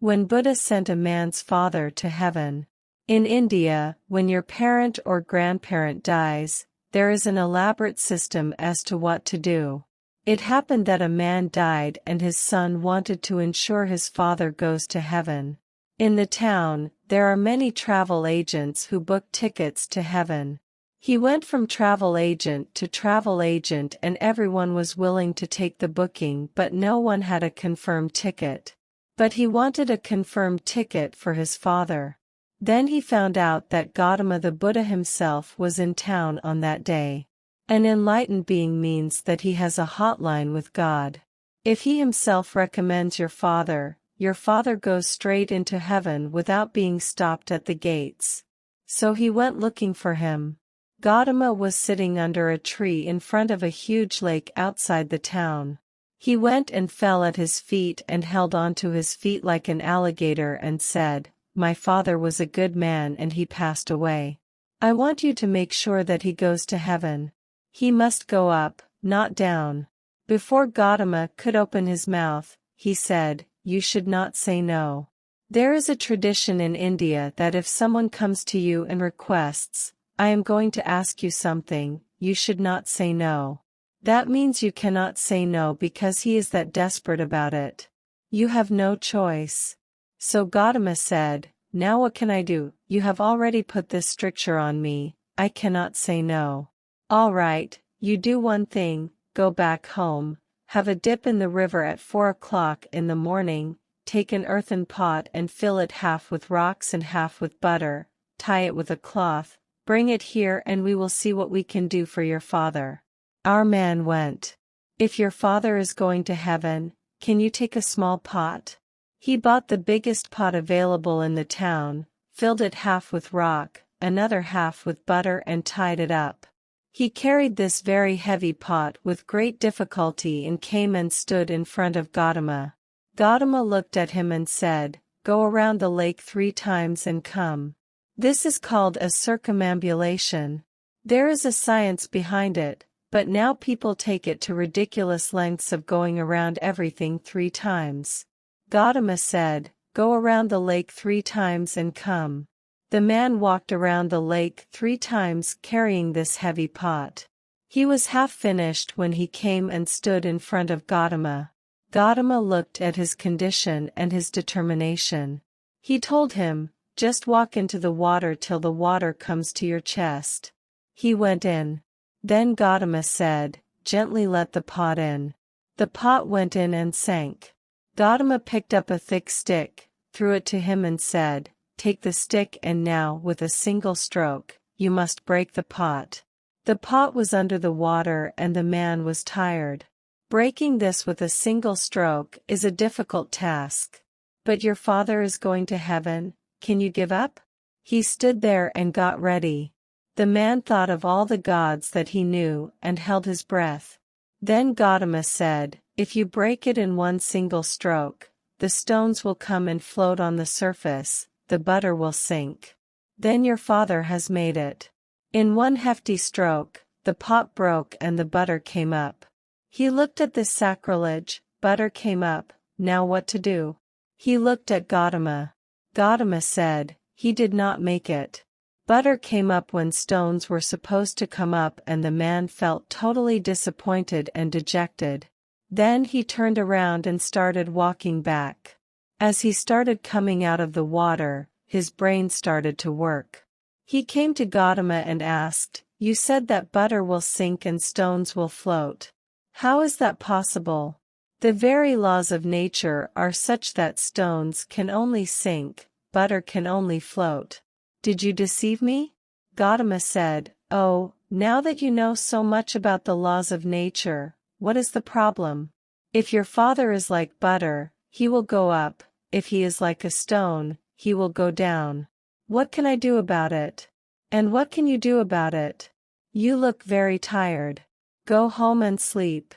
When Buddha sent a man's father to heaven. In India, when your parent or grandparent dies, there is an elaborate system as to what to do. It happened that a man died and his son wanted to ensure his father goes to heaven. In the town, there are many travel agents who book tickets to heaven. He went from travel agent to travel agent and everyone was willing to take the booking, but no one had a confirmed ticket. But he wanted a confirmed ticket for his father. Then he found out that Gautama the Buddha himself was in town on that day. An enlightened being means that he has a hotline with God. If he himself recommends your father goes straight into heaven without being stopped at the gates. So he went looking for him. Gautama was sitting under a tree in front of a huge lake outside the town. He went and fell at his feet and held onto his feet like an alligator and said, "My father was a good man and he passed away. I want you to make sure that he goes to heaven. He must go up, not down." Before Gautama could open his mouth, he said, "You should not say no. There is a tradition in India that if someone comes to you and requests, 'I am going to ask you something,' you should not say no. That means you cannot say no because he is that desperate about it. You have no choice." So Gautama said, "Now what can I do? You have already put this stricture on me, I cannot say no. All right, you do one thing, go back home, have a dip in the river at 4 o'clock in the morning, take an earthen pot and fill it half with rocks and half with butter, tie it with a cloth, bring it here and we will see what we can do for your father." Our man went. "If your father is going to heaven, can you take a small pot?" He bought the biggest pot available in the town, filled it half with rock, another half with butter and tied it up. He carried this very heavy pot with great difficulty and came and stood in front of Gautama. Gautama looked at him and said, "Go around the lake 3 times and come." This is called a circumambulation. There is a science behind it, but now people take it to ridiculous lengths of going around everything 3 times. Gautama said, "Go around the lake 3 times and come." The man walked around the lake 3 times carrying this heavy pot. He was half finished when he came and stood in front of Gautama. Gautama looked at his condition and his determination. He told him, "Just walk into the water till the water comes to your chest." He went in. Then Gautama said, "Gently let the pot in." The pot went in and sank. Gautama picked up a thick stick, threw it to him and said, "Take the stick and now with a single stroke, you must break the pot." The pot was under the water and the man was tired. Breaking this with a single stroke is a difficult task. "But your father is going to heaven, can you give up?" He stood there and got ready. The man thought of all the gods that he knew and held his breath. Then Gautama said, "If you break it in one single stroke, the stones will come and float on the surface, the butter will sink. Then your father has made it." In one hefty stroke, the pot broke and the butter came up. He looked at this sacrilege, butter came up, now what to do? He looked at Gautama. Gautama said, "He did not make it." Butter came up when stones were supposed to come up and the man felt totally disappointed and dejected. Then he turned around and started walking back. As he started coming out of the water, his brain started to work. He came to Gautama and asked, "You said that butter will sink and stones will float. How is that possible? The very laws of nature are such that stones can only sink, butter can only float. Did you deceive me?" Gautama said, "Oh, now that you know so much about the laws of nature, what is the problem? If your father is like butter, he will go up, if he is like a stone, he will go down. What can I do about it? And what can you do about it? You look very tired. Go home and sleep."